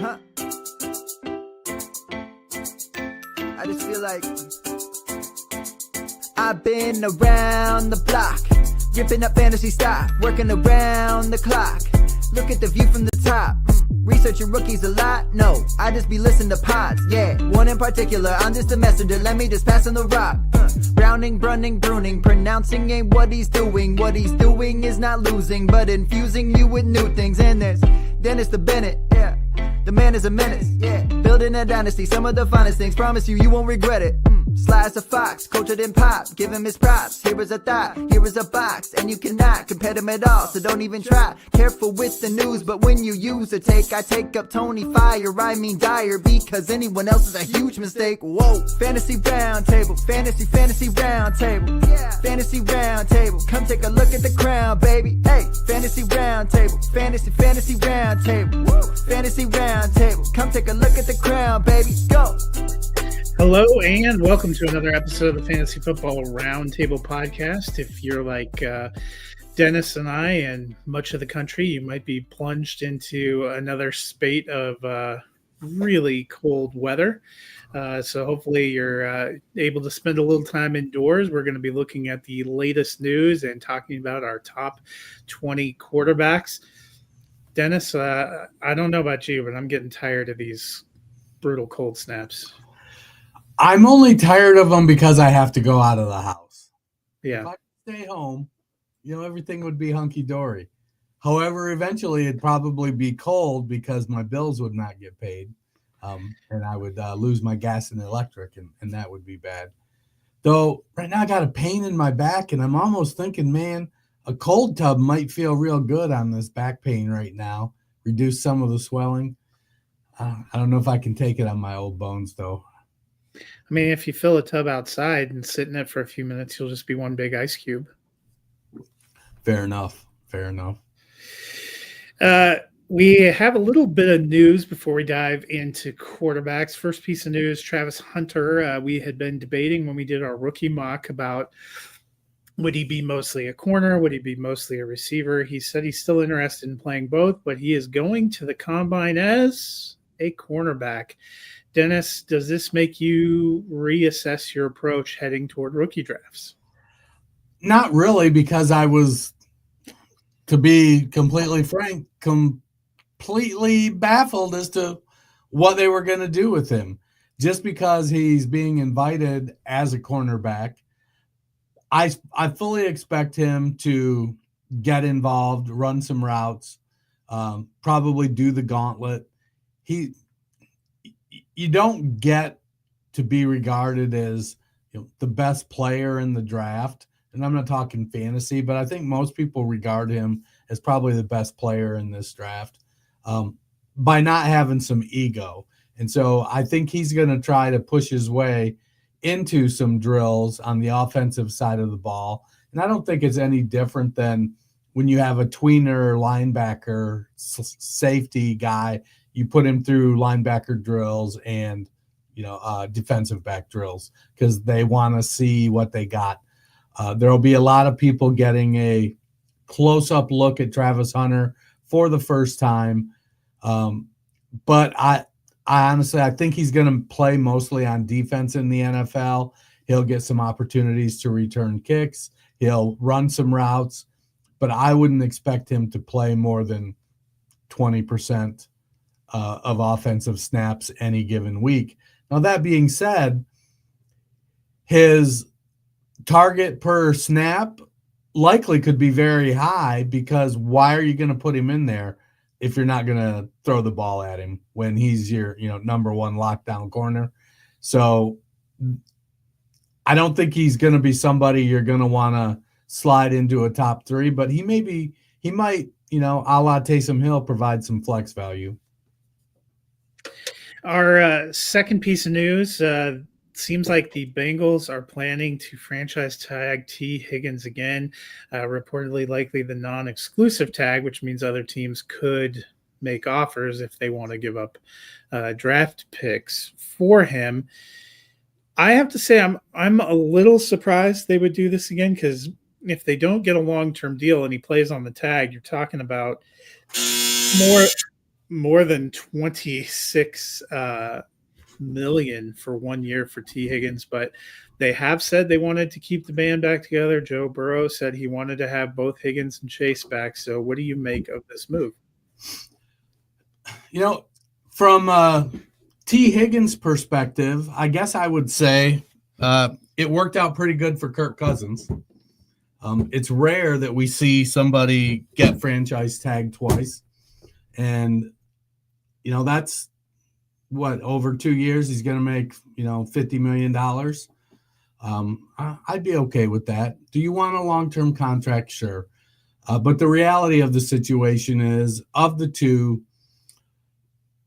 I just feel like I've been around the block, ripping up fantasy stock, working around the clock. Look at the view from the top. Researching rookies a lot? No, I just be listening to pods. Yeah, one in particular, I'm just a messenger. Let me just pass on the rock. Browning, brunning, pruning, pronouncing ain't what he's doing. What he's doing is not losing, but infusing you with new things. And there's Dennis the Bennett, yeah. The man is a menace, yeah. Building a dynasty, some of the finest things. Promise you, you won't regret it. Sly as a fox, cultured in pop. Give him his props. Here is a thought, here is a box, and you cannot compare them at all. So don't even try. Careful with the news, but when you use a take, I take up Tony Fire. I mean Dyer, because anyone else is a huge mistake. Whoa, fantasy round table, fantasy round table, yeah. Fantasy round table. Come take a look at the crown, baby. Hey, fantasy round table, fantasy round table, woo. Fantasy round table. Come take a look at the crown, baby. Go. Hello and welcome to another episode of the Fantasy Football Roundtable Podcast. If you're like Dennis and I and much of the country, you might be plunged into another spate of really cold weather. So hopefully you're able to spend a little time indoors. We're going to be looking at the latest news and talking about our top 20 quarterbacks. Dennis, I don't know about you, but I'm getting tired of these brutal cold snaps. I'm only tired of them because I have to go out of the house. Yeah. If I could stay home, everything would be hunky-dory. However, eventually it'd probably be cold because my bills would not get paid. And I would lose my gas and electric, and that would be bad. Though right now I got a pain in my back, and I'm almost thinking, man, a cold tub might feel real good on this back pain right now, reduce some of the swelling. I don't know if I can take it on my old bones, though. I mean, if you fill a tub outside and sit in it for a few minutes, you'll just be one big ice cube. Fair enough. We have a little bit of news before we dive into quarterbacks. First piece of news, Travis Hunter. We had been debating when we did our rookie mock about would he be mostly a corner? Would he be mostly a receiver? He said he's still interested in playing both, but he is going to the combine as a cornerback. Dennis, does this make you reassess your approach heading toward rookie drafts? Not really, because I was, to be completely frank, completely baffled as to what they were going to do with him. Just because he's being invited as a cornerback, I fully expect him to get involved, run some routes, probably do the gauntlet. You don't get to be regarded as the best player in the draft. And I'm not talking fantasy, but I think most people regard him as probably the best player in this draft by not having some ego. And so I think he's going to try to push his way into some drills on the offensive side of the ball. And I don't think it's any different than when you have a tweener linebacker safety guy. You put him through linebacker drills and, defensive back drills because they want to see what they got. There will be a lot of people getting a close-up look at Travis Hunter for the first time. But I honestly, I think he's going to play mostly on defense in the NFL. He'll get some opportunities to return kicks. He'll run some routes, but I wouldn't expect him to play more than 20% of offensive snaps any given week. Now, that being said, his target per snap likely could be very high because why are you going to put him in there if you're not going to throw the ball at him when he's your, number one lockdown corner? So I don't think he's going to be somebody you're going to want to slide into a top three, but he might, a la Taysom Hill, provide some flex value. Our second piece of news, seems like the Bengals are planning to franchise tag T. Higgins again, reportedly likely the non-exclusive tag, which means other teams could make offers if they want to give up draft picks for him. I have to say I'm a little surprised they would do this again because if they don't get a long-term deal and he plays on the tag, you're talking about more than 26 million for 1 year for T. Higgins, but they have said they wanted to keep the band back together. Joe Burrow said he wanted to have both Higgins and Chase back. So what do you make of this move? From T. Higgins' perspective, I guess I would say it worked out pretty good for Kirk Cousins. It's rare that we see somebody get franchise tagged twice. And, that's what, over 2 years, he's going to make, $50 million. I'd be okay with that. Do you want a long-term contract? Sure. But the reality of the situation is, of the two,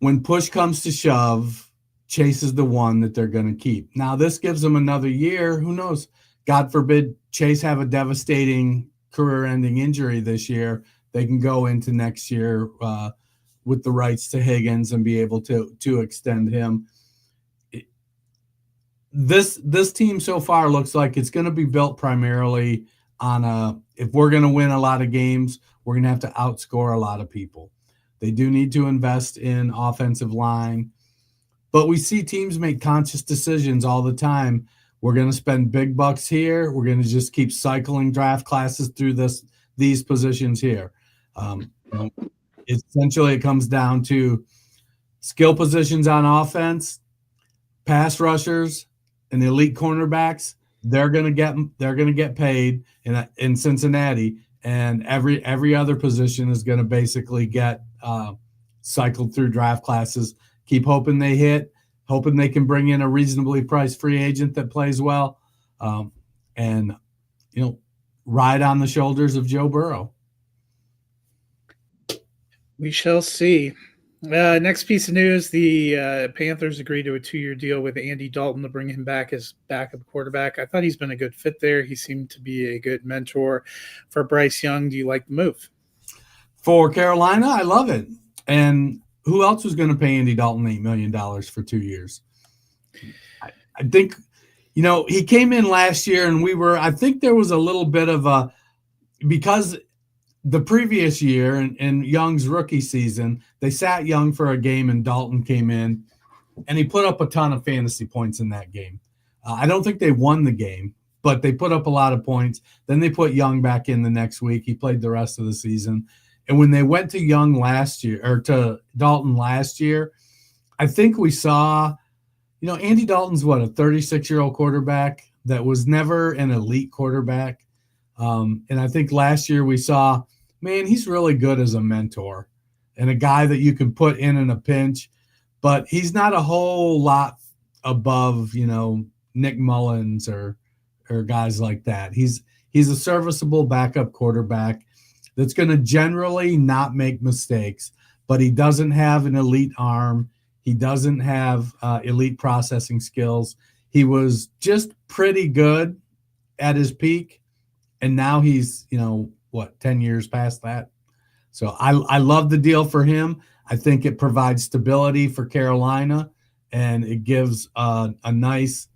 when push comes to shove, Chase is the one that they're going to keep. Now, this gives them another year. Who knows? God forbid Chase have a devastating career-ending injury this year. They can go into next year with the rights to Higgins and be able to extend him. This team so far looks like it's going to be built primarily on if we're going to win a lot of games, we're going to have to outscore a lot of people. They do need to invest in offensive line, but we see teams make conscious decisions all the time. We're going to spend big bucks here. We're going to just keep cycling draft classes through these positions here. Essentially, it comes down to skill positions on offense, pass rushers, and elite cornerbacks. They're going to get paid in Cincinnati, and every other position is going to basically get cycled through draft classes. Keep hoping they hit, hoping they can bring in a reasonably priced free agent that plays well, and ride on the shoulders of Joe Burrow. We shall see. Next piece of news, the Panthers agreed to a 2-year deal with Andy Dalton to bring him back as backup quarterback. I thought he's been a good fit there. He seemed to be a good mentor for Bryce Young. Do you like the move? For Carolina, I love it. And who else was going to pay Andy Dalton $8 million for 2 years? I think, he came in last year and I think there was a little bit of because the previous year in Young's rookie season, they sat Young for a game and Dalton came in and he put up a ton of fantasy points in that game. I don't think they won the game, but they put up a lot of points. Then they put Young back in the next week. He played the rest of the season. And when they went to Young last year, or to Dalton last year, I think we saw, Andy Dalton's a 36-year-old quarterback that was never an elite quarterback. And I think last year we saw, man, he's really good as a mentor and a guy that you can put in a pinch, but he's not a whole lot above, Nick Mullins or guys like that. He's a serviceable backup quarterback that's going to generally not make mistakes, but he doesn't have an elite arm. He doesn't have elite processing skills. He was just pretty good at his peak, and now he's, 10 years past that. So I love the deal for him. I think it provides stability for Carolina, and it gives a nice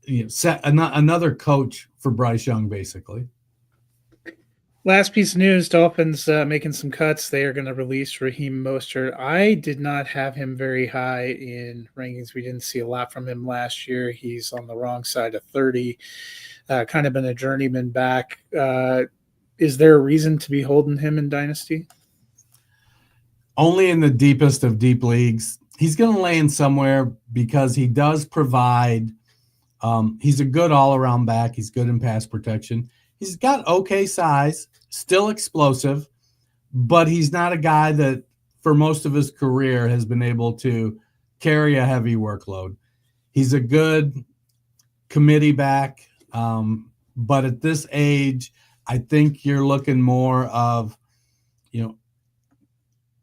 another coach for Bryce Young, basically. Last piece of news, Dolphins making some cuts. They are going to release Raheem Mostert. I did not have him very high in rankings. We didn't see a lot from him last year. He's on the wrong side of 30, kind of been a journeyman back. Is there a reason to be holding him in Dynasty? Only in the deepest of deep leagues. He's going to land somewhere because he does provide he's a good all-around back. He's good in pass protection. He's got okay size, still explosive, but he's not a guy that for most of his career has been able to carry a heavy workload. He's a good committee back, but at this age, I think you're looking more of,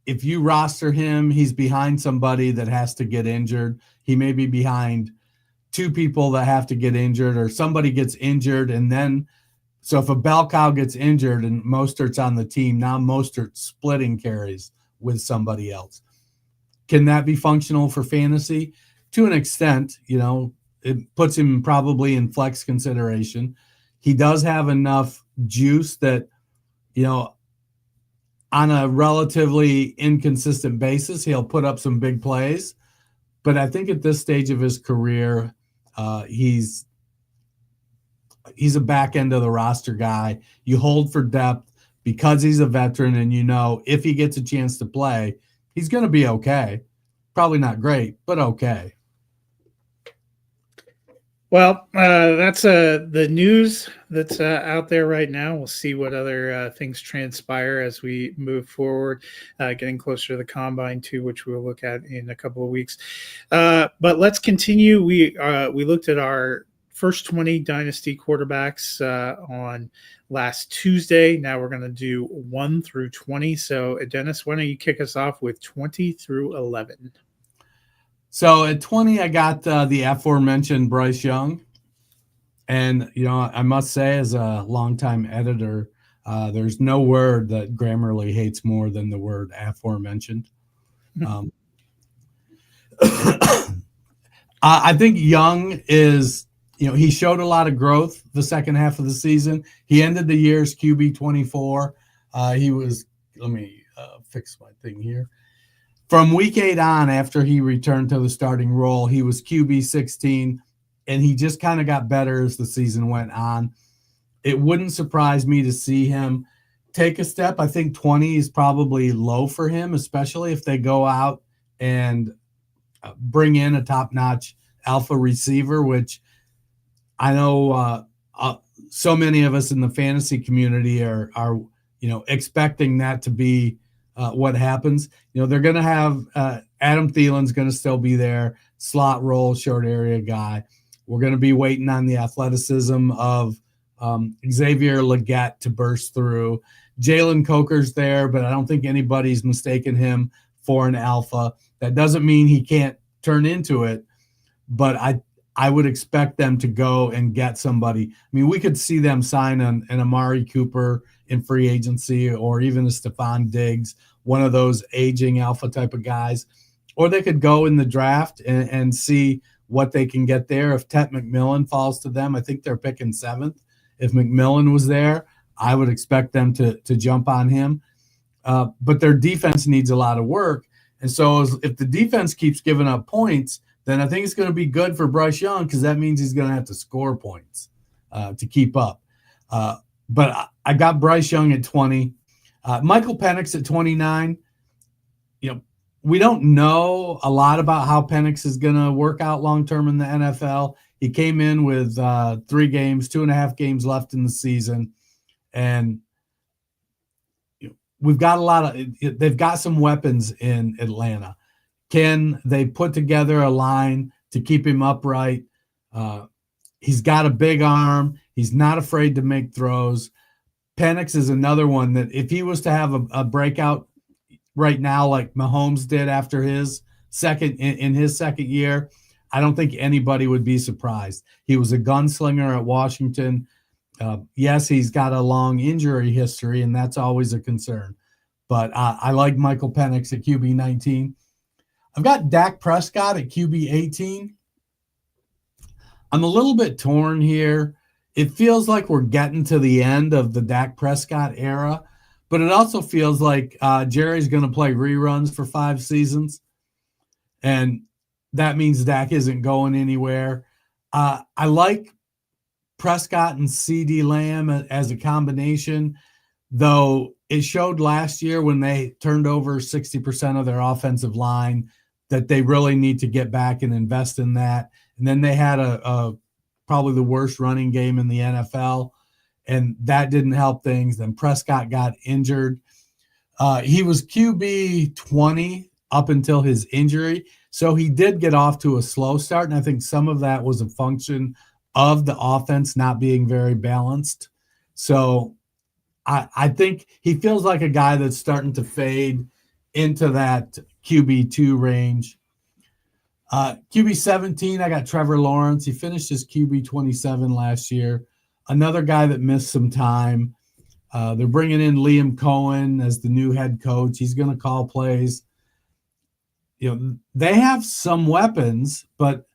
if you roster him, he's behind somebody that has to get injured. He may be behind two people that have to get injured, or somebody gets injured and then so if a bell cow gets injured and Mostert's on the team, now Mostert's splitting carries with somebody else. Can that be functional for fantasy? To an extent, it puts him probably in flex consideration. He does have enough juice that, on a relatively inconsistent basis. He'll put up some big plays, but I think at this stage of his career, he's a back end of the roster guy. You hold for depth because he's a veteran, and if he gets a chance to play, he's going to be okay. Probably not great, but okay. Well, that's the news that's out there right now. We'll see what other things transpire as we move forward, getting closer to the combine too, which we'll look at in a couple of weeks. But let's continue. We looked at our first 20 Dynasty quarterbacks on last Tuesday. Now we're going to do 1 through 20. So, Dennis, why don't you kick us off with 20 through 11? So at 20, I got the aforementioned Bryce Young. And, I must say, as a longtime editor, there's no word that Grammarly hates more than the word aforementioned. I think Young is, he showed a lot of growth the second half of the season. He ended the year as QB 24. He was, let me fix my thing here. From week 8 on, after he returned to the starting role, he was QB 16, and he just kind of got better as the season went on. It wouldn't surprise me to see him take a step. I think 20 is probably low for him, especially if they go out and bring in a top-notch alpha receiver, which I know so many of us in the fantasy community are expecting that to be what happens. They're going to have Adam Thielen's going to still be there, slot role, short area guy. We're going to be waiting on the athleticism of Xavier Legette to burst through. Jalen Coker's there, but I don't think anybody's mistaken him for an alpha. That doesn't mean he can't turn into it, but I would expect them to go and get somebody. I mean, we could see them sign an Amari Cooper in free agency, or even a Stephon Diggs, one of those aging alpha type of guys. Or they could go in the draft and see what they can get there. If Tet McMillan falls to them, I think they're picking 7th. If McMillan was there, I would expect them to jump on him. But their defense needs a lot of work. And so if the defense keeps giving up points, then I think it's going to be good for Bryce Young, because that means he's going to have to score points to keep up. But I got Bryce Young at 20. Michael Penix at 29. We don't know a lot about how Penix is going to work out long-term in the NFL. He came in with 3 games, 2.5 games left in the season. And we've got they've got some weapons in Atlanta. Can they put together a line to keep him upright? He's got a big arm. He's not afraid to make throws. Penix is another one that if he was to have a breakout right now, like Mahomes did after his second year, I don't think anybody would be surprised. He was a gunslinger at Washington. Yes, he's got a long injury history, and that's always a concern. But I like Michael Penix at QB 19. I've got Dak Prescott at QB 18. I'm a little bit torn here. It feels like we're getting to the end of the Dak Prescott era, but it also feels like Jerry's going to play reruns for 5 seasons, and that means Dak isn't going anywhere. I like Prescott and CeeDee Lamb as a combination, though it showed last year when they turned over 60% of their offensive line that they really need to get back and invest in that. And then they had a probably the worst running game in the NFL, and that didn't help things. Then Prescott got injured. He was QB 20 up until his injury, so he did get off to a slow start, and I think some of that was a function of the offense not being very balanced. So I think he feels like a guy that's starting to fade into that QB2 range. QB 17, I got Trevor Lawrence. He finished his QB 27 last year. Another guy that missed some time. They're bringing in Liam Cohen as the new head coach. He's going to call plays. They have some weapons, but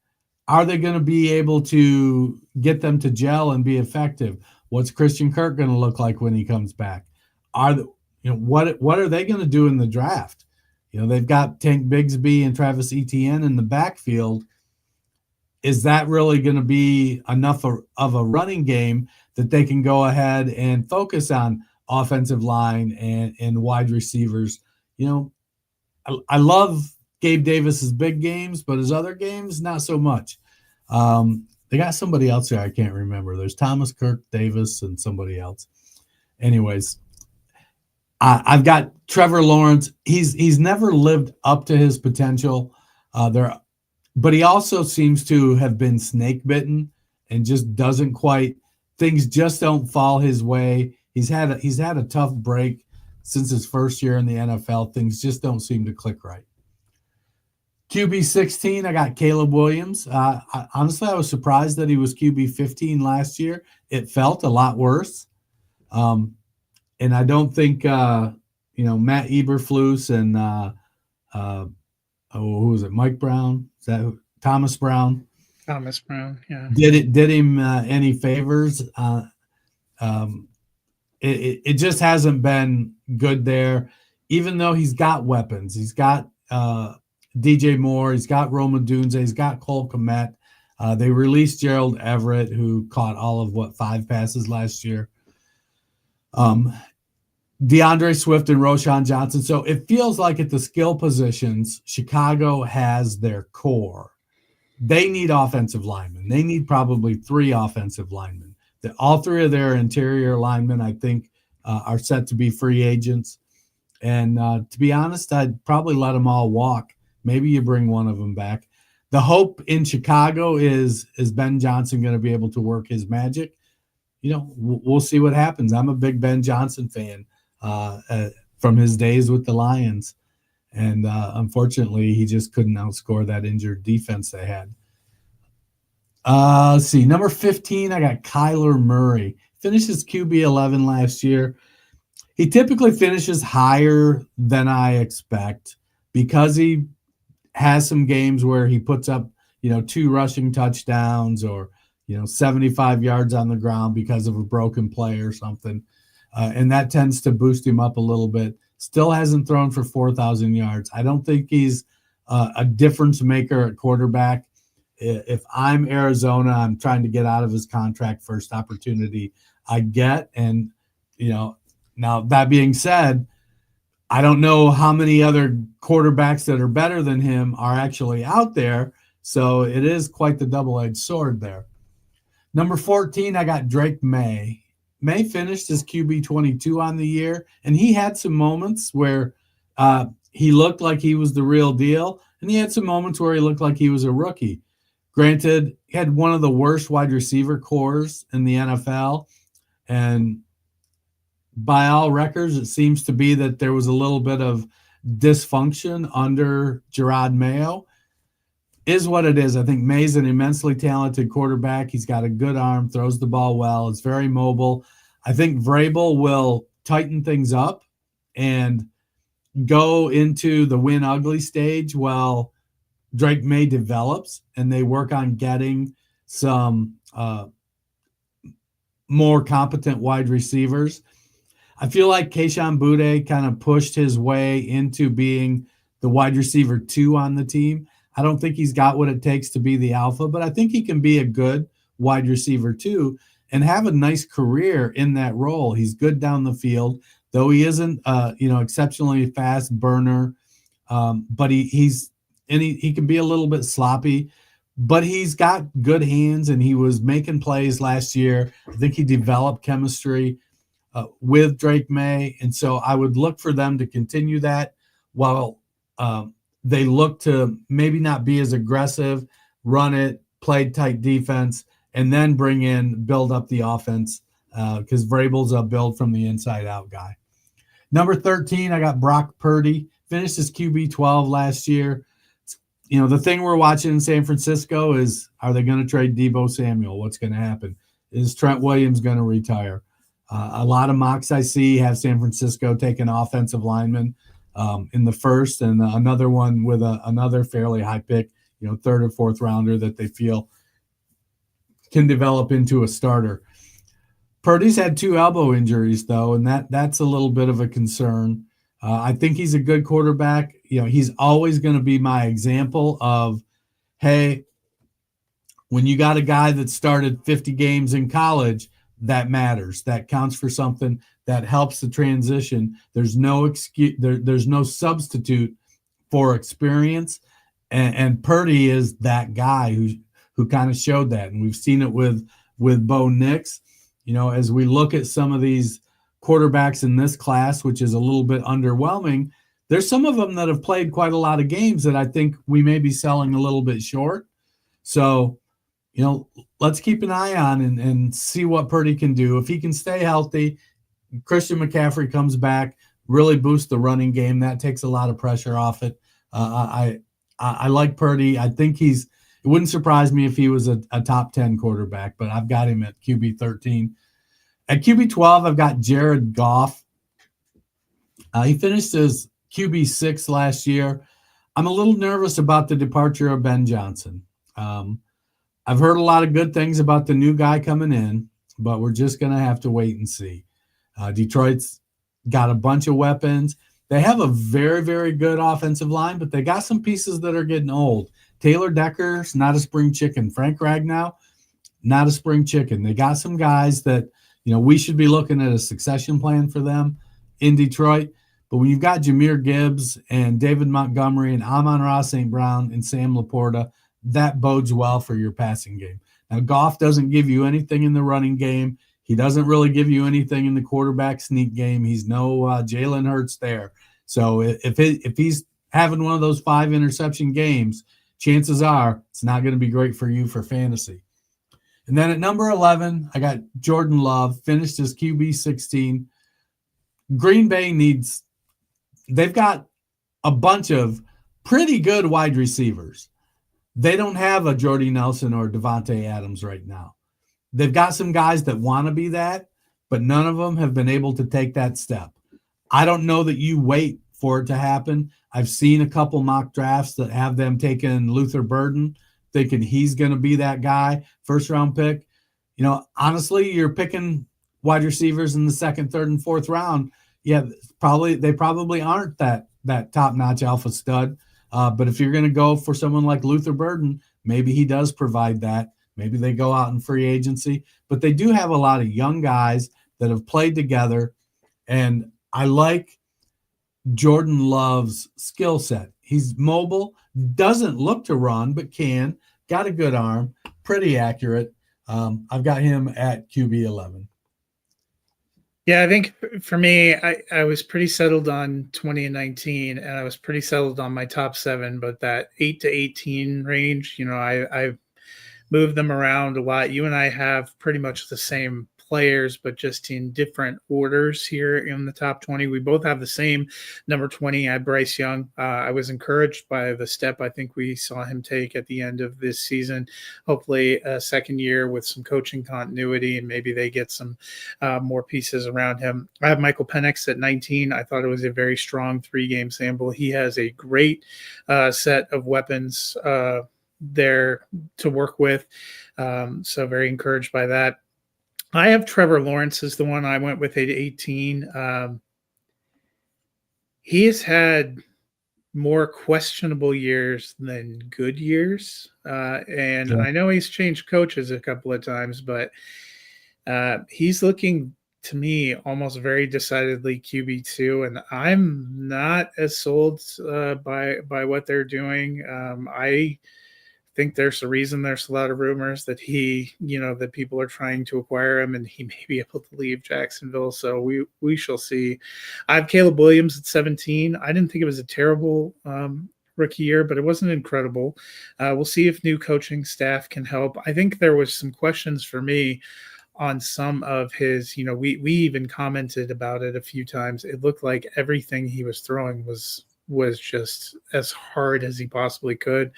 are they going to be able to get them to gel and be effective? What's Christian Kirk going to look like when he comes back? what are they going to do in the draft? They've got Tank Bigsby and Travis Etienne in the backfield. Is that really going to be enough of a running game that they can go ahead and focus on offensive line and wide receivers? I love Gabe Davis's big games, but his other games, not so much. They got somebody else here I can't remember. There's Thomas Kirk Davis and somebody else. Anyways, I've got Trevor Lawrence. He's never lived up to his potential. But he also seems to have been snake bitten and just doesn't quite. Things just don't fall his way. He's had a tough break since his first year in the NFL. Things just don't seem to click right. QB 16, I got Caleb Williams. Honestly, I was surprised that he was QB 15 last year. It felt a lot worse. And I don't think, Matt Eberflus and who was it? Mike Brown? Is that Thomas Brown? Thomas Brown, yeah. Did him any favors? It just hasn't been good there, even though he's got weapons. He's got DJ Moore. He's got Roma Dunze. He's got Cole Kmet. They released Gerald Everett, who caught all of 5 passes last year. DeAndre Swift and Roschon Johnson. So it feels like at the skill positions, Chicago has their core. They need offensive linemen. They need probably 3 offensive linemen. All 3 of their interior linemen, I think, are set to be free agents. And to be honest, I'd probably let them all walk. Maybe you bring one of them back. The hope in Chicago is Ben Johnson going to be able to work his magic? We'll see what happens. I'm a big Ben Johnson fan from his days with the Lions. And unfortunately, he just couldn't outscore that injured defense they had. Let's see. Number 15, I got Kyler Murray. Finishes QB 11 last year. He typically finishes higher than I expect because he has some games where he puts up, 2 rushing touchdowns or, 75 yards on the ground because of a broken play or something. And that tends to boost him up a little bit. Still hasn't thrown for 4,000 yards. I don't think he's a difference maker at quarterback. If I'm Arizona, I'm trying to get out of his contract first opportunity I get. And, now that being said, I don't know how many other quarterbacks that are better than him are actually out there. So it is quite the double-edged sword there. Number 14, I got Drake May. May finished his QB 22 on the year, and he had some moments where he looked like he was the real deal, and he had some moments where he looked like he was a rookie. Granted, he had one of the worst wide receiver cores in the NFL, and by all records, it seems to be that there was a little bit of dysfunction under Gerard Mayo. Is what it is. I think May's an immensely talented quarterback. He's got a good arm, throws the ball well. It's very mobile. I think Vrabel will tighten things up and go into the win ugly stage while Drake May develops and they work on getting some more competent wide receivers. I feel like Kayshon Boutte kind of pushed his way into being the wide receiver 2 on the team. I don't think he's got what it takes to be the alpha, but I think he can be a good wide receiver 2 and have a nice career in that role. He's good down the field, though he isn't, exceptionally fast burner. But he can be a little bit sloppy, but he's got good hands and he was making plays last year. I think he developed chemistry with Drake May. And so I would look for them to continue that while they look to maybe not be as aggressive, run it, play tight defense, and then build up the offense because Vrabel's a build from the inside out guy. Number 13, I got Brock Purdy. Finished his QB 12 last year. The thing we're watching in San Francisco is, are they going to trade Deebo Samuel? What's going to happen? Is Trent Williams going to retire? A lot of mocks I see have San Francisco take an offensive lineman in the first, and another one with another fairly high pick, 3rd or 4th rounder that they feel can develop into a starter. Purdy's had 2 elbow injuries though, and that's a little bit of a concern. I think he's a good quarterback. He's always going to be my example of, hey, when you got a guy that started 50 games in college, that matters. That counts for something. That helps the transition. There's no excuse. There's no substitute for experience, and Purdy is that guy who kind of showed that, and we've seen it with Bo Nix. As we look at some of these quarterbacks in this class, which is a little bit underwhelming, there's some of them that have played quite a lot of games that I think we may be selling a little bit short. So, let's keep an eye on and see what Purdy can do. If he can stay healthy, Christian McCaffrey comes back, really boosts the running game. That takes a lot of pressure off it. I like Purdy. I think it wouldn't surprise me if he was a top 10 quarterback, but I've got him at QB 13. At QB 12, I've got Jared Goff. He finished as QB 6 last year. I'm a little nervous about the departure of Ben Johnson. I've heard a lot of good things about the new guy coming in, but we're just going to have to wait and see. Detroit's got a bunch of weapons. They have a very, very good offensive line, but they got some pieces that are getting old. Taylor Decker's not a spring chicken. Frank Ragnow, not a spring chicken. They got some guys that, we should be looking at a succession plan for them in Detroit. But when you've got Jahmyr Gibbs and David Montgomery and Amon-Ra St. Brown and Sam Laporta, that bodes well for your passing game. Now, Goff doesn't give you anything in the running game. He doesn't really give you anything in the quarterback sneak game. He's no Jalen Hurts there. So if he's having one of those 5 interception games, chances are it's not going to be great for you for fantasy. And then at number 11, I got Jordan Love, finished as QB 16. Green Bay they've got a bunch of pretty good wide receivers. They don't have a Jordy Nelson or Devontae Adams right now. They've got some guys that want to be that, but none of them have been able to take that step. I don't know that you wait for it to happen. I've seen a couple mock drafts that have them taking Luther Burden, thinking he's going to be that guy, first-round pick. Honestly, you're picking wide receivers in the 2nd, 3rd, and 4th round. Yeah, they probably aren't that top-notch alpha stud. But if you're going to go for someone like Luther Burden, maybe he does provide that. Maybe they go out in free agency. But they do have a lot of young guys that have played together, and I like Jordan Love's skill set. He's mobile, doesn't look to run, but can, got a good arm, pretty accurate. I've got him at QB 11. Yeah, I think for me, I was pretty settled on 20 and 19, and I was pretty settled on my top 7, but that 8 to 18 range, I've moved them around a lot. You and I have pretty much the same players, but just in different orders here in the top 20. We both have the same number 20 at Bryce Young. I was encouraged by the step I think we saw him take at the end of this season. Hopefully a second year with some coaching continuity, and maybe they get some more pieces around him. I have Michael Penix at 19. I thought it was a very strong 3-game sample. He has a great set of weapons there to work with. So very encouraged by that. I have Trevor Lawrence as the one I went with at 18. He has had more questionable years than good years. And Yeah. I know he's changed coaches a couple of times, but he's looking to me almost very decidedly QB2. And I'm not as sold by what they're doing. I think there's a reason there's a lot of rumors that that people are trying to acquire him and he may be able to leave Jacksonville. So we shall see. I have Caleb Williams at 17. I didn't think it was a terrible rookie year, but it wasn't incredible. We'll see if new coaching staff can help. I think there was some questions for me on some of his, we even commented about it a few times. It looked like everything he was throwing was just as hard as he possibly could.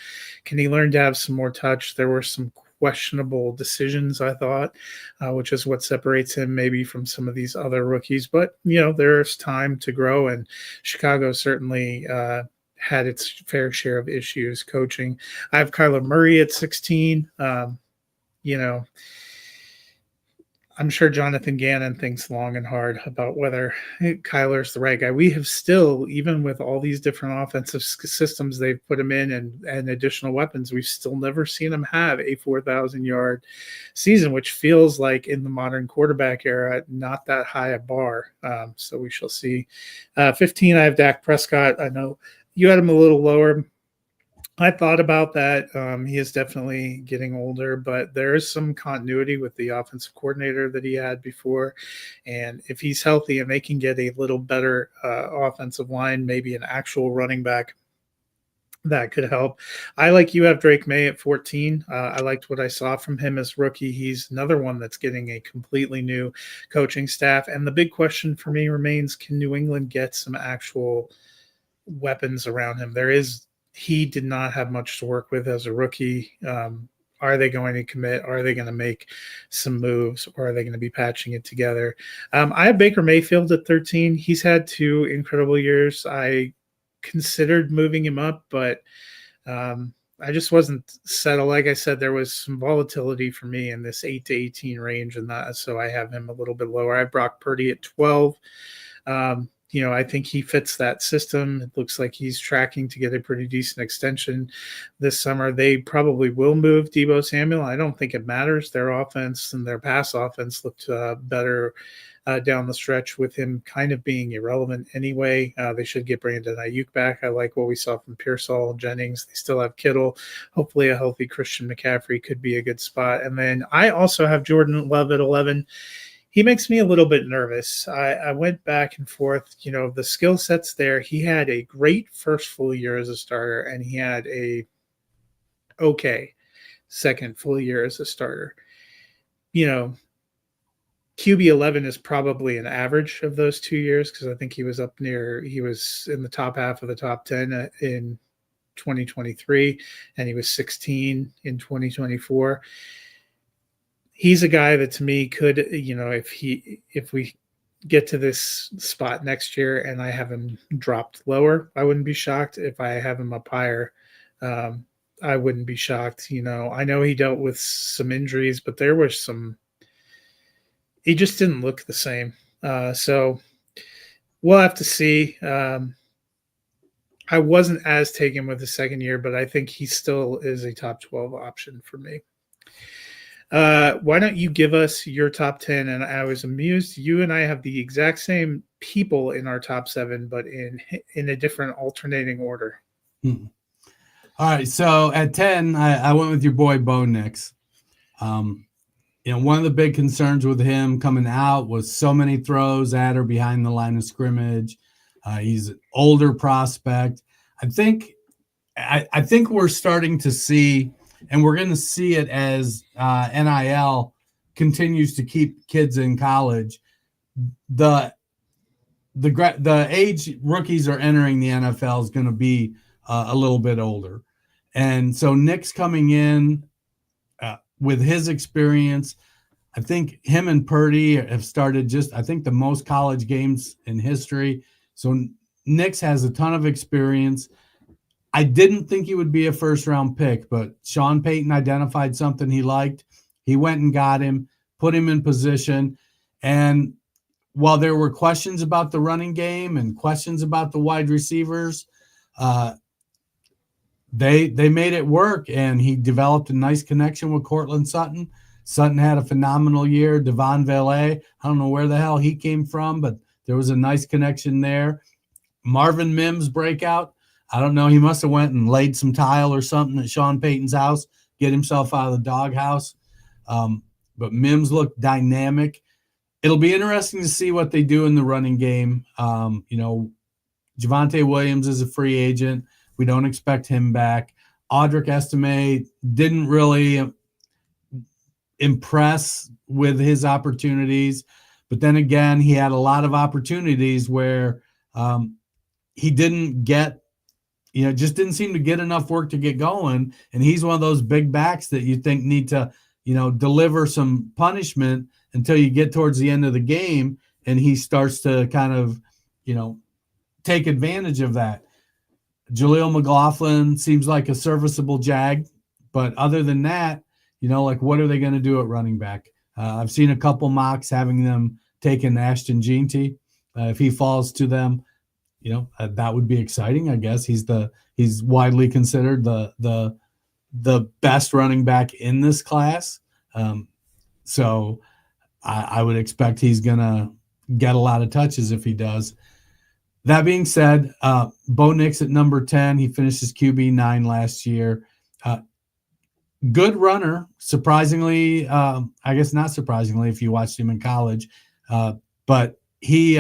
Can he learn to have some more touch? There were some questionable decisions, I thought, which is what separates him maybe from some of these other rookies. But, there's time to grow, and Chicago certainly had its fair share of issues coaching. I have Kyler Murray at 16. I'm sure Jonathan Gannon thinks long and hard about whether Kyler's the right guy. We have still, even with all these different offensive systems they've put him in and additional weapons, we've still never seen him have a 4,000-yard season, which feels like in the modern quarterback era, not that high a bar. So we shall see. 15, I have Dak Prescott. I know you had him a little lower. I thought about that. He is definitely getting older, but there is some continuity with the offensive coordinator that he had before. And if he's healthy and they can get a little better offensive line, maybe an actual running back, that could help. I like you have Drake May at 14. I liked what I saw from him as rookie. He's another one that's getting a completely new coaching staff. And the big question for me remains, can New England get some actual weapons around him? He did not have much to work with as a rookie. Are they going to commit? Are they going to make some moves? Or are they going to be patching it together? I have Baker Mayfield at 13. He's had 2 incredible years. I considered moving him up, but I just wasn't settled. Like I said, there was some volatility for me in this 8 to 18 range, and so I have him a little bit lower. I have Brock Purdy at 12. I think he fits that system. It looks like he's tracking to get a pretty decent extension this summer. They probably will move Deebo Samuel. I don't think it matters. Their offense and their pass offense looked better down the stretch with him kind of being irrelevant anyway. They should get Brandon Ayuk back. I like what we saw from Pearsall, Jennings. They still have Kittle. Hopefully a healthy Christian McCaffrey could be a good spot. And then I also have Jordan Love at 11. He makes me a little bit nervous. I went back and forth. The skill set's there. He had a great first full year as a starter, and he had a okay second full year as a starter. QB 11 is probably an average of those 2 years because I think he was in the top half of the top 10 in 2023, and he was 16 in 2024. He's a guy that to me could, if we get to this spot next year and I have him dropped lower, I wouldn't be shocked. If I have him up higher, I wouldn't be shocked. I know he dealt with some injuries, but there was he just didn't look the same. So we'll have to see. I wasn't as taken with the second year, but I think he still is a top 12 option for me. Why don't you give us your top 10? And I was amused. You and I have the exact same people in our top 7, but in a different alternating order. All right. So at 10, I went with your boy Bo Nix. One of the big concerns with him coming out was so many throws at or behind the line of scrimmage. He's an older prospect. I think we're starting to see, and we're going to see it as NIL continues to keep kids in college. The age rookies are entering the NFL is going to be a little bit older. And so Nick's coming in with his experience. I think him and Purdy have started the most college games in history. So Nick's has a ton of experience. I didn't think he would be a first-round pick, but Sean Payton identified something he liked. He went and got him, put him in position. And while there were questions about the running game and questions about the wide receivers, they made it work, and he developed a nice connection with Cortland Sutton. Sutton had a phenomenal year. Devon Valet, I don't know where the hell he came from, but there was a nice connection there. Marvin Mims breakout. I don't know. He must have went and laid some tile or something at Sean Payton's house, get himself out of the doghouse. But Mims looked dynamic. It'll be interesting to see what they do in the running game. Javonte Williams is a free agent. We don't expect him back. Audric Estime didn't really impress with his opportunities. But then again, he had a lot of opportunities where he didn't get, just didn't seem to get enough work to get going. And he's one of those big backs that you think need to, deliver some punishment until you get towards the end of the game. And he starts to kind of, take advantage of that. Jaleel McLaughlin seems like a serviceable Jag. But other than that, what are they going to do at running back? I've seen a couple mocks having them taking Ashton Jeanty. If he falls to them, that would be exciting. I guess he's widely considered the best running back in this class. So I would expect he's gonna get a lot of touches if he does. That being said, Bo Nix at number 10. He finished his QB 9 last year. Good runner, surprisingly. I guess not surprisingly if you watched him in college, but he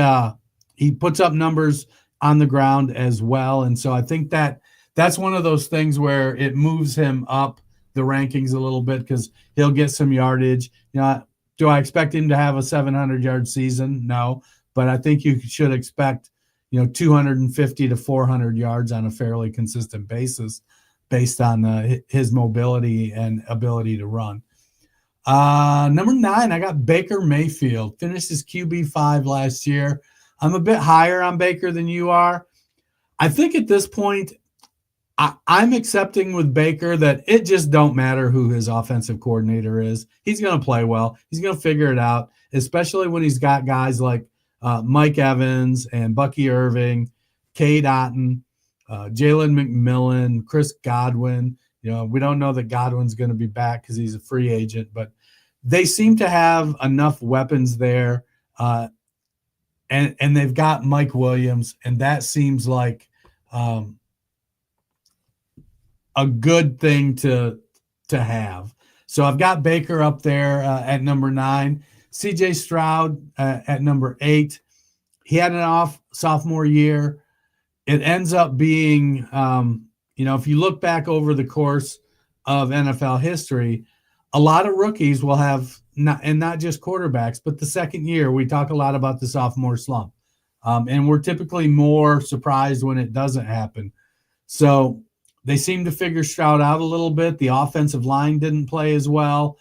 puts up numbers on the ground as well, and so I think that's one of those things where it moves him up the rankings a little bit because he'll get some yardage. Do I expect him to have a 700-yard season? No, but I think you should expect 250 to 400 yards on a fairly consistent basis based on his mobility and ability to run. Number 9, I got Baker Mayfield. Finished his QB 5 last year. I'm a bit higher on Baker than you are. I think at this point, I'm accepting with Baker that it just don't matter who his offensive coordinator is. He's going to play well. He's going to figure it out, especially when he's got guys like Mike Evans and Bucky Irving, Cade Otton, Jalen McMillan, Chris Godwin. We don't know that Godwin's going to be back because he's a free agent, but they seem to have enough weapons there. And they've got Mike Williams, and that seems like a good thing to have. So I've got Baker up there at number 9. CJ Stroud at number 8. He had an off sophomore year. It ends up being, if you look back over the course of NFL history, a lot of rookies will have, not just quarterbacks, but the second year, we talk a lot about the sophomore slump. And we're typically more surprised when it doesn't happen. So they seem to figure Stroud out a little bit. The offensive line didn't play as well.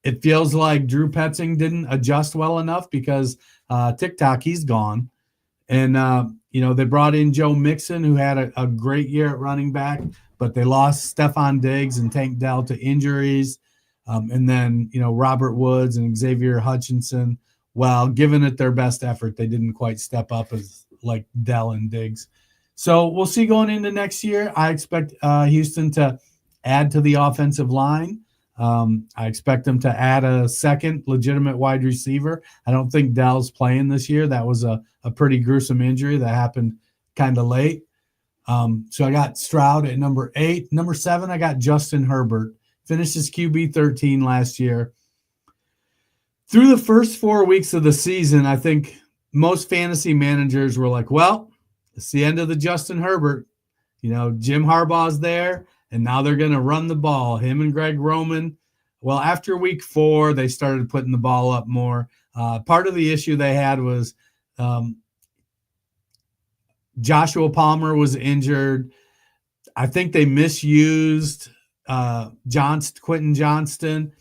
It feels like Drew Petzing didn't adjust well enough because TikTok, he's gone. And, they brought in Joe Mixon, who had a great year at running back, but they lost Stephon Diggs and Tank Dell to injuries. And then, Robert Woods and Xavier Hutchinson, while giving it their best effort, they didn't quite step up as like Dell and Diggs. So we'll see going into next year. I expect Houston to add to the offensive line. I expect them to add a second legitimate wide receiver. I don't think Dell's playing this year. That was a pretty gruesome injury that happened kind of late. So I got Stroud at number 8. Number 7, I got Justin Herbert. Finished his QB 13 last year. Through the first 4 weeks of the season, I think most fantasy managers were like, well, it's the end of the Justin Herbert. Jim Harbaugh's there, and now they're going to run the ball. Him and Greg Roman. Well, after week 4, they started putting the ball up more. Part of the issue they had was Joshua Palmer was injured. I think they misused Quentin Johnston.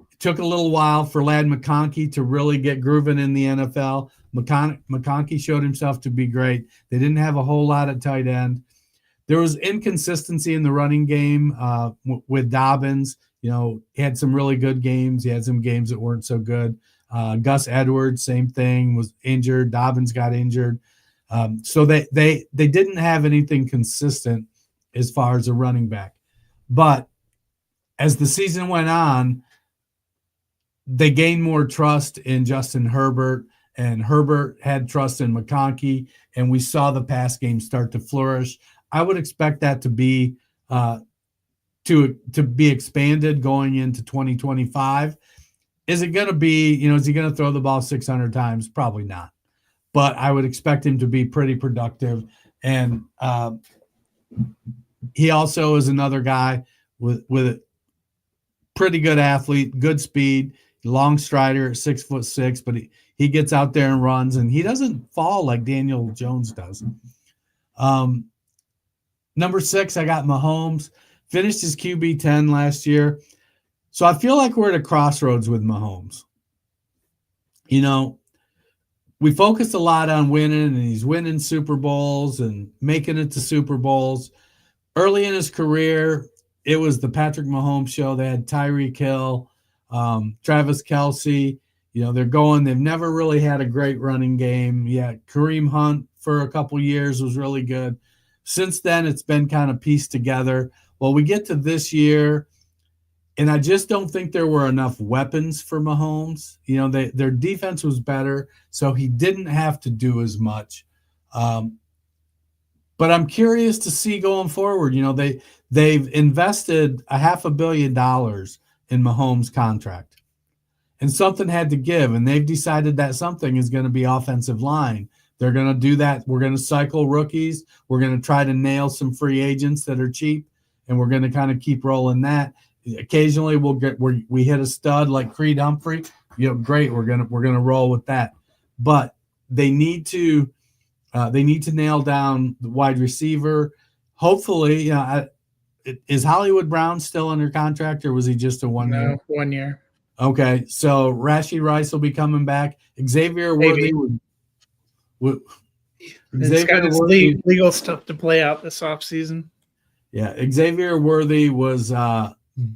It took a little while for Ladd McConkey to really get grooving in the NFL. McConkey showed himself to be great. They didn't have a whole lot at tight end. There was inconsistency in the running game with Dobbins. He had some really good games. He had some games that weren't so good. Gus Edwards, same thing, was injured. Dobbins got injured. So they didn't have anything consistent as far as a running back. But as the season went on, they gained more trust in Justin Herbert, and Herbert had trust in McConkey, and we saw the pass game start to flourish. I would expect that to be expanded going into 2025. Is it going to be, is he going to throw the ball 600 times? Probably not. But I would expect him to be pretty productive. And he also is another guy with a pretty good athlete, good speed, long strider at 6'6", but he gets out there and runs, and he doesn't fall like Daniel Jones does. Number 6, I got Mahomes. Finished his QB 10 last year. So I feel like we're at a crossroads with Mahomes. We focused a lot on winning, and he's winning Super Bowls and making it to Super Bowls. Early in his career, it was the Patrick Mahomes show. They had Tyreek Hill. Travis Kelce, they've never really had a great running game. Yeah, Kareem Hunt for a couple years was really good. Since then, it's been kind of pieced together. Well, we get to this year, and I just don't think there were enough weapons for Mahomes. Their defense was better, so he didn't have to do as much. But I'm curious to see going forward. They've invested $500 million in Mahomes' contract, and something had to give, and they've decided that something is going to be offensive line. They're going to do that. We're going to cycle rookies. We're going to try to nail some free agents that are cheap, and we're going to kind of keep rolling that. Occasionally we hit a stud like Creed Humphrey. Great. We're gonna roll with that. But they need to nail down the wide receiver. Hopefully, is Hollywood Brown still under contract, or was he just a 1 year? No, 1 year. Okay, so Rashee Rice will be coming back. Xavier Worthy It's got his legal stuff to play out this offseason. Yeah, Xavier Worthy was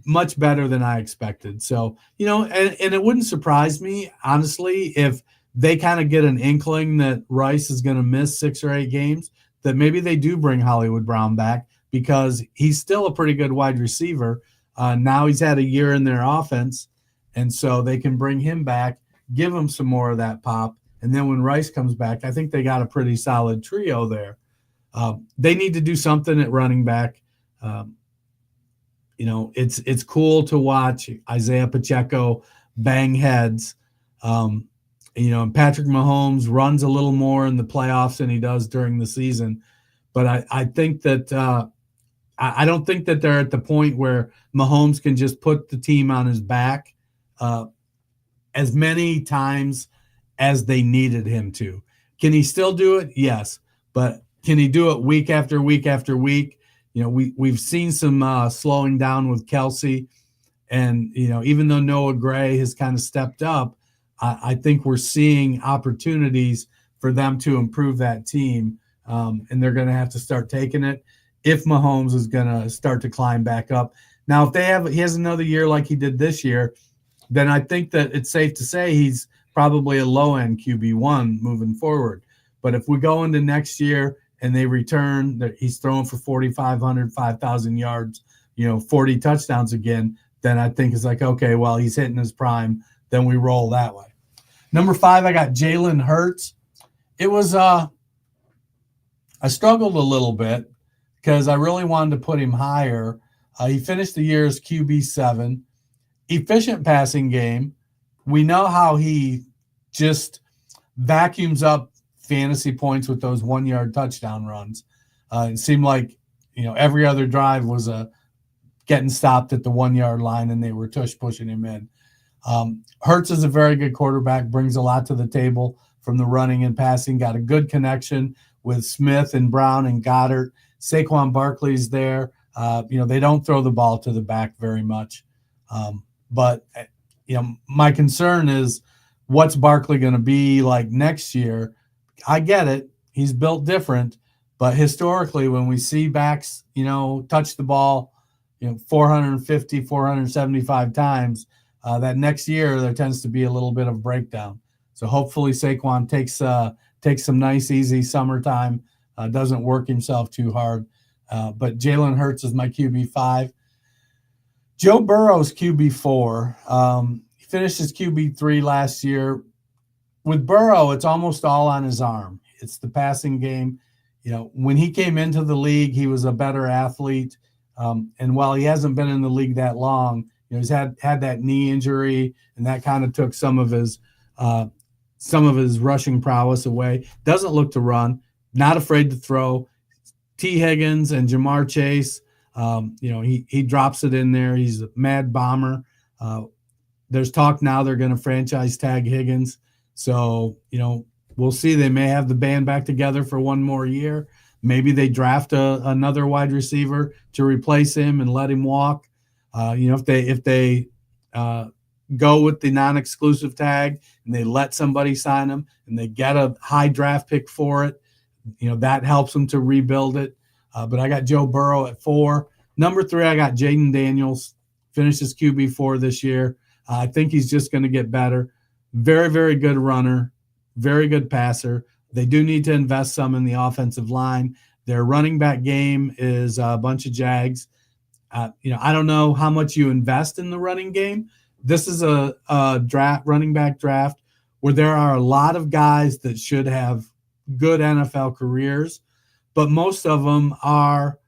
much better than I expected. So, and it wouldn't surprise me, honestly, if they kind of get an inkling that Rice is going to miss 6 or 8 games, that maybe they do bring Hollywood Brown back, because he's still a pretty good wide receiver. Now he's had a year in their offense, and so they can bring him back, give him some more of that pop. And then when Rice comes back, I think they got a pretty solid trio there. They need to do something at running back. It's cool to watch Isaiah Pacheco bang heads. And Patrick Mahomes runs a little more in the playoffs than he does during the season. But I think that I don't think that they're at the point where Mahomes can just put the team on his back as many times as they needed him to. Can he still do it? Yes. But can he do it week after week after week? We've seen some slowing down with Kelce. And, even though Noah Gray has kind of stepped up, I think we're seeing opportunities for them to improve that team. And they're going to have to start taking it if Mahomes is going to start to climb back up. Now, if he has another year like he did this year, then I think that it's safe to say he's probably a low-end QB1 moving forward. But if we go into next year and they return, that he's throwing for 4,500, 5,000 yards, 40 touchdowns again, then I think it's like, okay, well, he's hitting his prime. Then we roll that way. Number 5, I got Jalen Hurts. It was I struggled a little bit because I really wanted to put him higher. He finished the year as QB7. Efficient passing game. We know how he just vacuums up fantasy points with those 1-yard touchdown runs. It seemed like, every other drive was getting stopped at the 1-yard line, and they were pushing him in. Hurts is a very good quarterback, brings a lot to the table from the running and passing, got a good connection with Smith and Brown and Goddard. Saquon Barkley's there. They don't throw the ball to the back very much. But my concern is, what's Barkley going to be like next year? I get it. He's built different. But historically, when we see backs, touch the ball, 450, 475 times, that next year there tends to be a little bit of breakdown. So hopefully Saquon takes some nice, easy summertime, doesn't work himself too hard. But Jalen Hurts is my QB5. Joe Burrow's QB4. He finished his QB3 last year. With Burrow, it's almost all on his arm. It's the passing game. When he came into the league, he was a better athlete. And while he hasn't been in the league that long, he's had that knee injury, and that kind of took some of his rushing prowess away. Doesn't look to run. Not afraid to throw. T. Higgins and Jamar Chase. He drops it in there. He's a mad bomber. There's talk now they're going to franchise tag Higgins. So, we'll see. They may have the band back together for one more year. Maybe they draft another wide receiver to replace him and let him walk. If they go with the non-exclusive tag and they let somebody sign him and they get a high draft pick for it, that helps them to rebuild it. But I got Joe Burrow at 4. Number 3, I got Jaden Daniels. Finished his QB4 this year. I think he's just going to get better. Very, very good runner, very good passer. They do need to invest some in the offensive line. Their running back game is a bunch of Jags. I don't know how much you invest in the running game. This is a running back draft where there are a lot of guys that should have good NFL careers, but most of them are,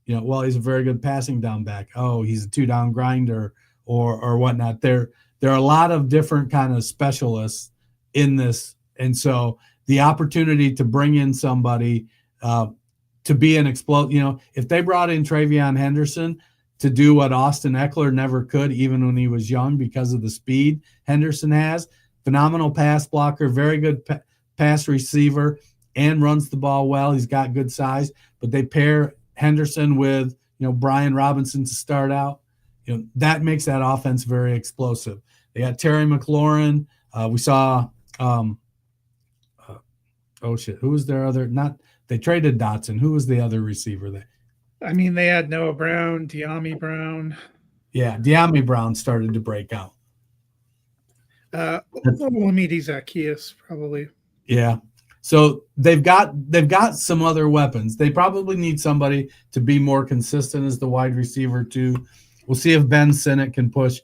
he's a very good passing down back. Oh, he's a 2-down grinder or whatnot. There are a lot of different kind of specialists in this. And so the opportunity to bring in somebody to be an explode, if they brought in Travion Henderson to do what Austin Eckler never could, even when he was young, because of the speed Henderson has, phenomenal pass blocker, very good pass receiver, and runs the ball well. He's got good size, but they pair Henderson with, Brian Robinson to start out. That makes that offense very explosive. They got Terry McLaurin. We saw, who was their other? They traded Dotson. Who was the other receiver there? They had Noah Brown, De'Ami Brown. Yeah, De'Ami Brown started to break out. Lamidi Zacchaeus, probably. Yeah. So they've got some other weapons. They probably need somebody to be more consistent as the wide receiver too. We'll see if Ben Sinnott can push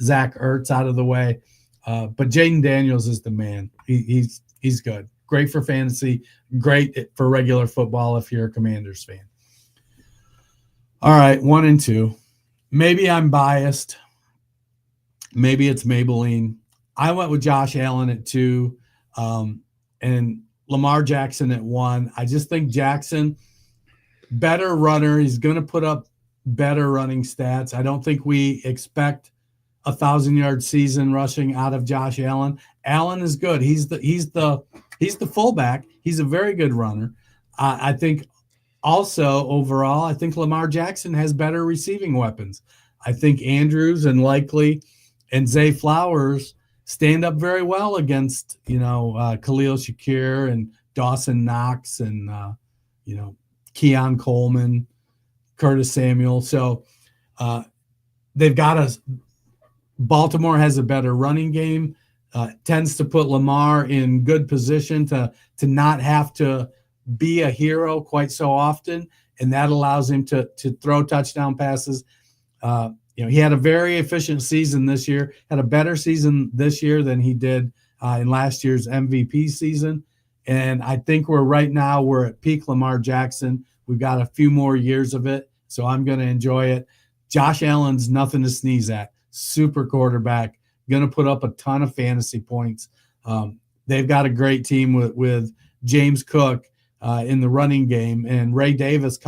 Zach Ertz out of the way. But Jaden Daniels is the man. He's good. Great for fantasy. Great for regular football if you're a Commanders fan. All right, 1 and 2. Maybe I'm biased. Maybe it's Maybelline. I went with Josh Allen at 2 and Lamar Jackson at 1. I just think Jackson, better runner. He's going to put up better running stats. I don't think we expect 1,000-yard season rushing out of Josh Allen. Allen is good. He's the fullback. He's a very good runner. I think also overall, I think Lamar Jackson has better receiving weapons. I think Andrews and Likely and Zay Flowers stand up very well against, Khalil Shakir and Dawson Knox and, Keon Coleman, Curtis Samuel. So they've got Baltimore has a better running game, tends to put Lamar in good position to not have to be a hero quite so often, and that allows him to throw touchdown passes. He had a very efficient season this year, had a better season this year than he did in last year's MVP season. And I think we're at peak Lamar Jackson. We've got a few more years of it, so I'm going to enjoy it. Josh Allen's nothing to sneeze at. Super quarterback, going to put up a ton of fantasy points. They've got a great team with James Cook in the running game, and Ray Davis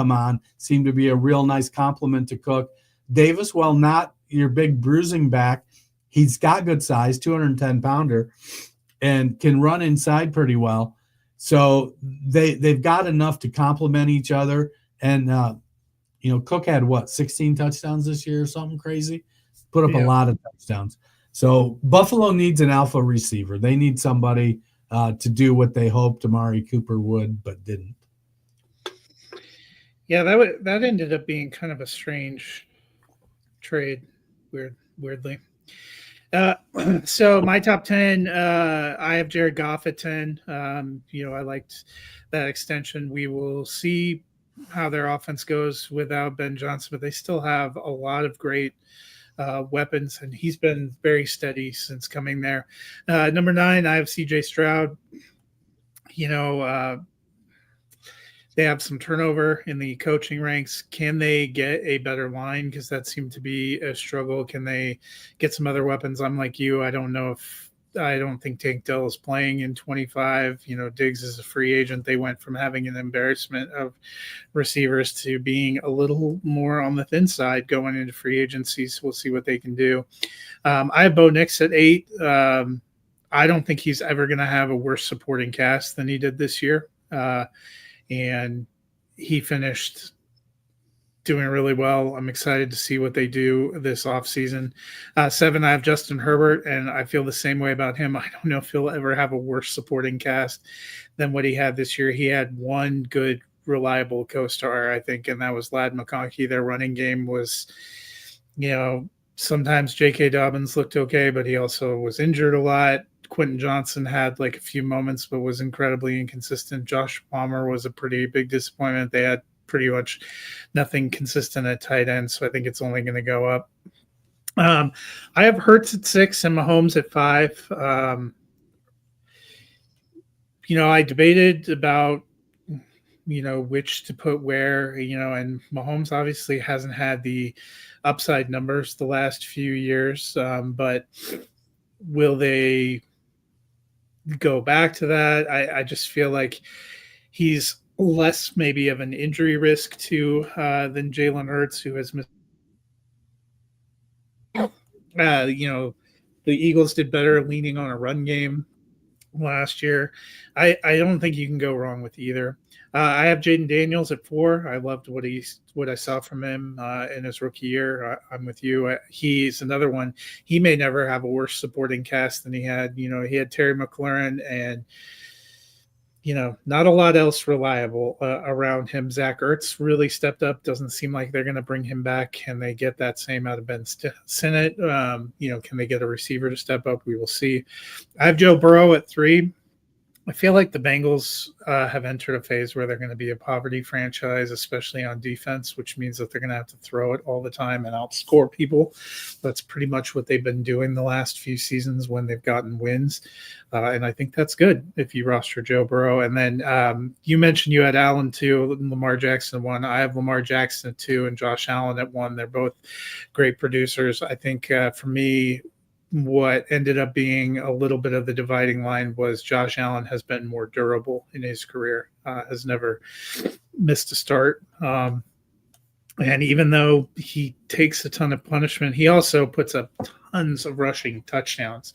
seemed to be a real nice compliment to Cook. Davis, while not your big bruising back, he's got good size, 210-pounder, and can run inside pretty well. So they've got enough to complement each other. And, Cook had 16 touchdowns this year or something crazy? Put up a lot of touchdowns. So Buffalo needs an alpha receiver. They need somebody to do what they hoped Amari Cooper would, but didn't. Yeah, that ended up being kind of a strange trade, weirdly. So my top 10, I have Jared Goff at 10. I liked that extension. We will see how their offense goes without Ben Johnson, but they still have a lot of great weapons, and he's been very steady since coming there. Number 9, I have CJ Stroud. They have some turnover in the coaching ranks. Can they get a better line? Because that seemed to be a struggle. Can they get some other weapons? I'm like you. I don't think Tank Dell is playing in 25. Diggs is a free agent. They went from having an embarrassment of receivers to being a little more on the thin side going into free agencies. We'll see what they can do. I have Bo Nix at 8. I don't think he's ever going to have a worse supporting cast than he did this year. And he finished doing really well. I'm excited to see what they do this offseason. 7, I have Justin Herbert, and I feel the same way about him. I don't know if he'll ever have a worse supporting cast than what he had this year. He had one good, reliable co-star, I think, and that was Ladd McConkey. Their running game was, Sometimes J.K. Dobbins looked okay, but he also was injured a lot. Quentin Johnson had like a few moments, but was incredibly inconsistent. Josh Palmer was a pretty big disappointment. They had pretty much nothing consistent at tight end, so I think it's only going to go up. I have Hurts at 6 and Mahomes at 5. I debated about which to put where, and Mahomes obviously hasn't had the upside numbers the last few years, but will they go back to that? I just feel like he's less maybe of an injury risk than Jalen Hurts, who has missed. The Eagles did better leaning on a run game last year. I don't think you can go wrong with either. I have Jaden Daniels at 4. I loved what I saw from him in his rookie year. I'm with you. He's another one. He may never have a worse supporting cast than he had. He had Terry McLaurin and not a lot else reliable around him. Zach Ertz really stepped up. Doesn't seem like they're going to bring him back. Can they get that same out of Ben Sinnott? Can they get a receiver to step up? We will see. I have Joe Burrow at 3. I feel like the Bengals have entered a phase where they're going to be a poverty franchise, especially on defense, which means that they're going to have to throw it all the time and outscore people. That's pretty much what they've been doing the last few seasons when they've gotten wins. And I think that's good if you roster Joe Burrow. And then you mentioned you had Allen 2, Lamar Jackson 1. I have Lamar Jackson at 2 and Josh Allen at 1. They're both great producers. I think for me, what ended up being a little bit of the dividing line was Josh Allen has been more durable in his career, has never missed a start. And even though he takes a ton of punishment, he also puts up tons of rushing touchdowns.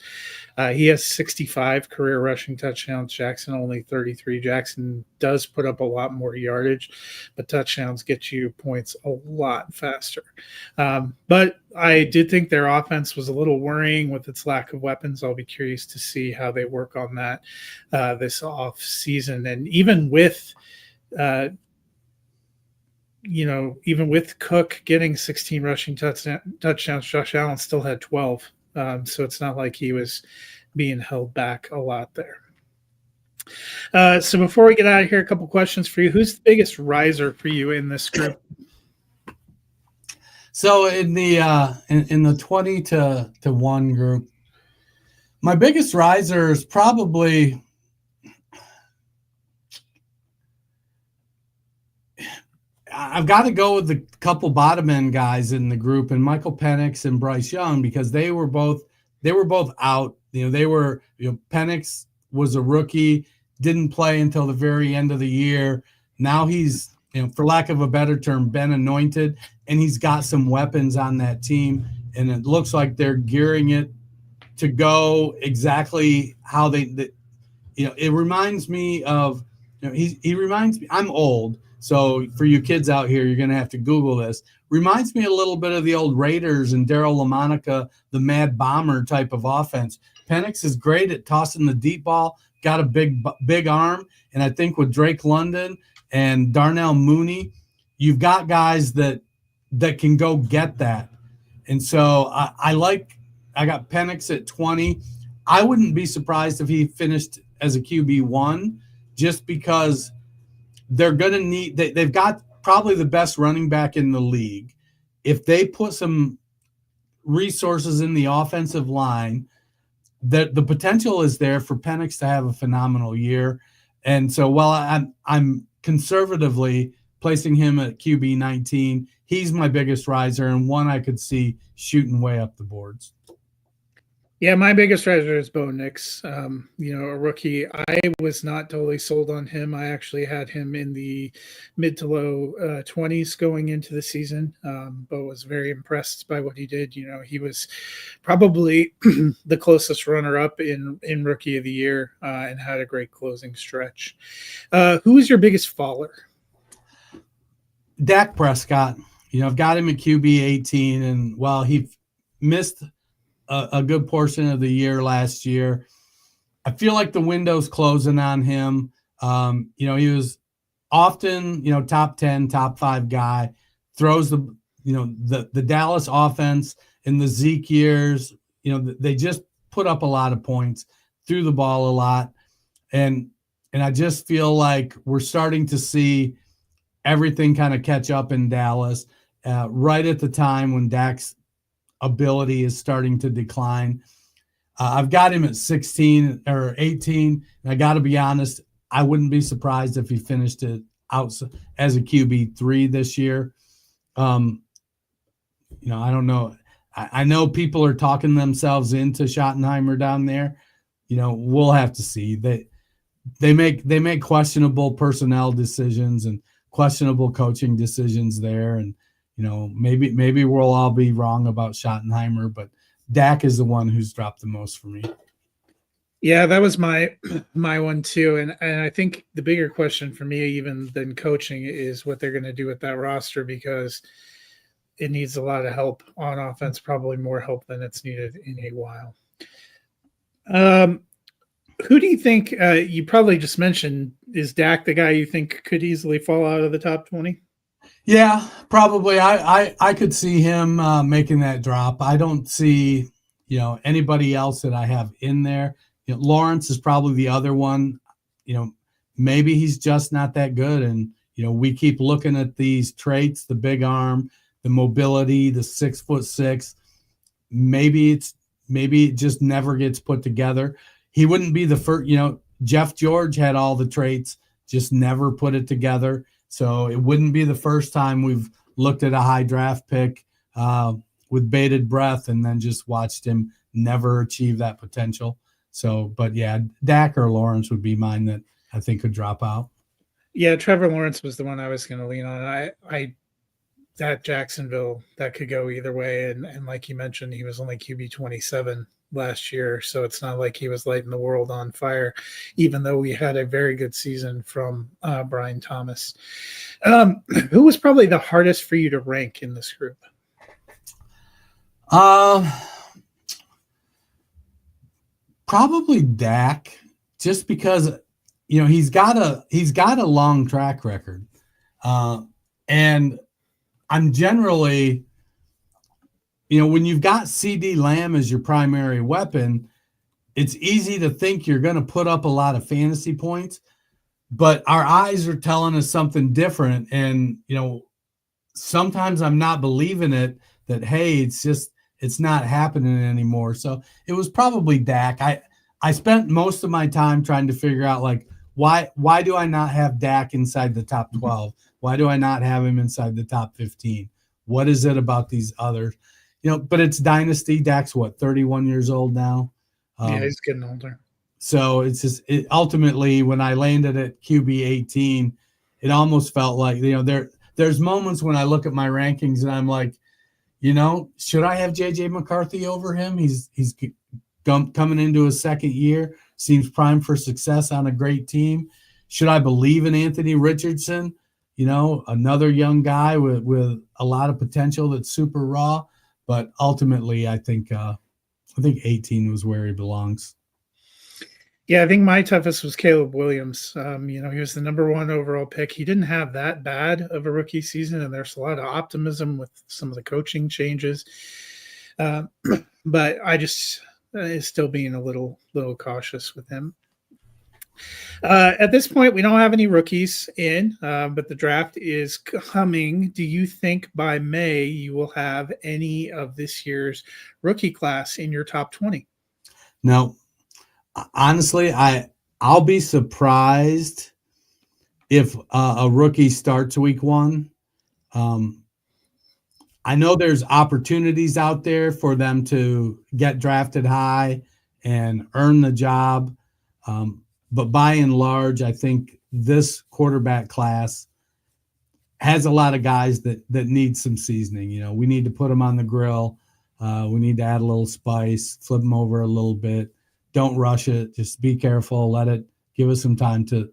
He has 65 career rushing touchdowns. Jackson only 33. Jackson does put up a lot more yardage, but touchdowns get you points a lot faster. But I did think their offense was a little worrying with its lack of weapons. I'll be curious to see how they work on that this off season. And even with even with Cook getting 16 rushing touchdowns, Josh Allen still had 12. So it's not like he was being held back a lot there. So before we get out of here, a couple questions for you. Who's the biggest riser for you in this group? So in the 20 to 1 group, my biggest riser is probably I've got to go with the couple bottom end guys in the group, and Michael Penix and Bryce Young, because they were both out. Penix was a rookie, didn't play until the very end of the year. Now he's, for lack of a better term, been anointed, and he's got some weapons on that team, and it looks like they're gearing it to go exactly how it reminds me of, he reminds me, I'm old. So for you kids out here, you're going to have to Google this. Reminds me a little bit of the old Raiders and Daryl LaMonica, the Mad Bomber type of offense. Penix is great at tossing the deep ball, got a big arm. And I think with Drake London and Darnell Mooney, you've got guys that can go get that. And so I got Penix at 20. I wouldn't be surprised if he finished as a QB1 just because they're going to need – they've got probably the best running back in the league. If they put some resources in the offensive line, the potential is there for Penix to have a phenomenal year. And so while I'm conservatively placing him at QB 19, he's my biggest riser and one I could see shooting way up the boards. Yeah, my biggest riser is Bo Nix, a rookie. I was not totally sold on him. I actually had him in the mid to low 20s going into the season. Bo was very impressed by what he did. He was probably the closest runner-up in Rookie of the Year and had a great closing stretch. Who is your biggest faller? Dak Prescott. I've got him at QB 18, and while he missed a good portion of the year last year, I feel like the window's closing on him. He was often, top 10, top 5 guy, throws the the Dallas offense in the Zeke years, they just put up a lot of points, threw the ball a lot. And I just feel like we're starting to see everything kind of catch up in Dallas right at the time when Dak's ability is starting to decline. I've got him at 16 or 18, and I got to be honest, I wouldn't be surprised if he finished it out as a QB3 this year. I don't know. I know people are talking themselves into Schottenheimer down there. We'll have to see. They make questionable personnel decisions and questionable coaching decisions there, and maybe we'll all be wrong about Schottenheimer, but Dak is the one who's dropped the most for me. Yeah, that was my one too, and I think the bigger question for me, even than coaching, is what they're going to do with that roster, because it needs a lot of help on offense, probably more help than it's needed in a while. Who do you think, you probably just mentioned, is Dak the guy you think could easily fall out of the top 20? Yeah, probably. I could see him making that drop. I don't see, anybody else that I have in there. Lawrence is probably the other one. Maybe he's just not that good. And, we keep looking at these traits, the big arm, the mobility, the 6'6". Maybe it just never gets put together. He wouldn't be the first, Jeff George had all the traits, just never put it together. So it wouldn't be the first time we've looked at a high draft pick with bated breath and then just watched him never achieve that potential. So, but yeah, Dak or Lawrence would be mine that I think could drop out. Yeah, Trevor Lawrence was the one I was going to lean on. That Jacksonville, that could go either way. And like you mentioned, he was only QB 27 last year, so it's not like he was lighting the world on fire, even though we had a very good season from Brian Thomas. Who was probably the hardest for you to rank in this group? Probably Dak, just because he's got a long track record, and I'm generally, when you've got CD Lamb as your primary weapon, it's easy to think you're going to put up a lot of fantasy points, but our eyes are telling us something different. And, sometimes I'm not believing it that, hey, it's not happening anymore. So it was probably Dak. I spent most of my time trying to figure out, like, why do I not have Dak inside the top 12? Why do I not have him inside the top 15? What is it about these others? But it's Dynasty. Dak's 31 years old now. Yeah, he's getting older. So it's just ultimately, when I landed at QB 18, it almost felt like, there's moments when I look at my rankings and I'm like, should I have JJ McCarthy over him? He's coming into his second year, seems primed for success on a great team. Should I believe in Anthony Richardson? Another young guy with a lot of potential that's super raw. But ultimately, I think 18 was where he belongs. Yeah, I think my toughest was Caleb Williams. He was the number 1 overall pick. He didn't have that bad of a rookie season, and there's a lot of optimism with some of the coaching changes. But I just is still being a little cautious with him. At this point, we don't have any rookies in, but the draft is coming. Do you think by May you will have any of this year's rookie class in your top 20? No. Honestly, I'll be surprised if a rookie starts week 1. I know there's opportunities out there for them to get drafted high and earn the job. But by and large, I think this quarterback class has a lot of guys that need some seasoning. We need to put them on the grill. We need to add a little spice, flip them over a little bit. Don't rush it. Just be careful. Let it give us some time to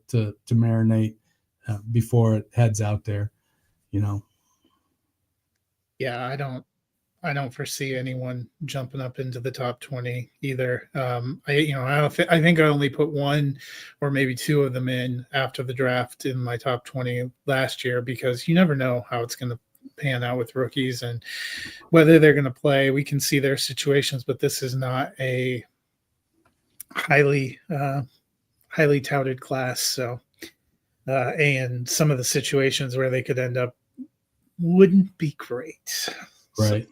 marinate before it heads out there. Yeah, I don't foresee anyone jumping up into the top 20 either. I think I only put 1 or maybe 2 of them in after the draft in my top 20 last year, because you never know how it's going to pan out with rookies and whether they're going to play. We can see their situations, but this is not a highly touted class. So, and some of the situations where they could end up wouldn't be great. Right.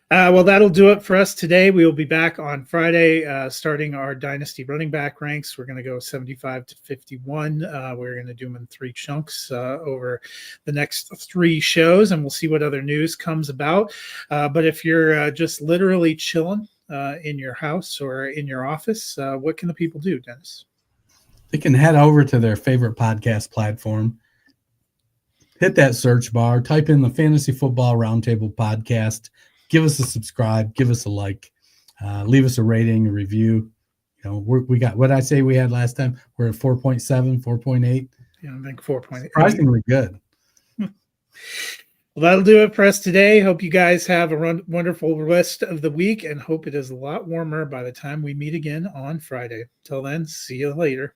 Well, that'll do it for us today. We will be back on Friday, starting our Dynasty running back ranks. We're going to go 75 to 51. We're going to do them in 3 chunks over the next 3 shows, and we'll see what other news comes about. But if you're just literally chilling in your house or in your office, what can the people do, Dennis? They can head over to their favorite podcast platform, hit that search bar, type in the Fantasy Football Roundtable Podcast. Give us a subscribe, give us a like, leave us a rating, a review. You know, we got what I say we had last time. We're at 4.7, 4.8. Yeah, I think 4.8. Surprisingly good. Well, that'll do it for us today. Hope you guys have a wonderful rest of the week and hope it is a lot warmer by the time we meet again on Friday. Till then, see you later.